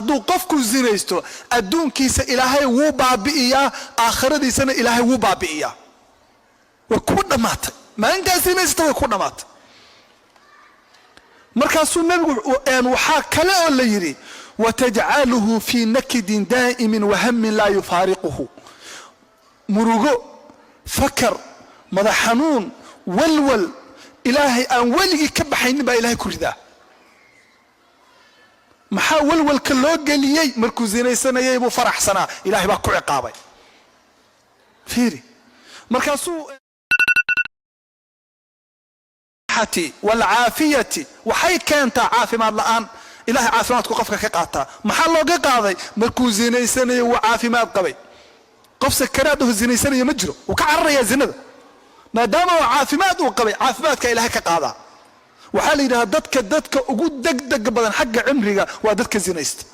hadduu qofku zinaysto adduunkiisa ilaahay wuu baabi'iyaa aakhiradiisana ilaahay wuu baabi'iyaa way ku dhamaatay maalintaas zinaysata way ku dhamaatay markaasuu nabigu waxaa kale oo la yidhi watajcaluhu fii nakidin daa'imin wahammin laa yufaariquhu murugo fakar madax xanuun walwal ilaahay aan weligii ka baxaynin baa ilaahay ku ridaa maxaa walwalka loo geliyey markuu zinaysanayay buu faraxsanaa ilaahay baa ku ciqaabay fiiri markaasuu والعافية وحي كانت عافمات الآن إلهي عافماتك قفك كقاطع محل لو قاضي مركو زينيسانية وعافمات قبي قف سكراته الزينيسانية مجرو وكعر يا زند ما دام عافمات وقبي عافماتك إلهي كقاضع وحالي ددك وقود دق بدن حق عمري وددك زينيست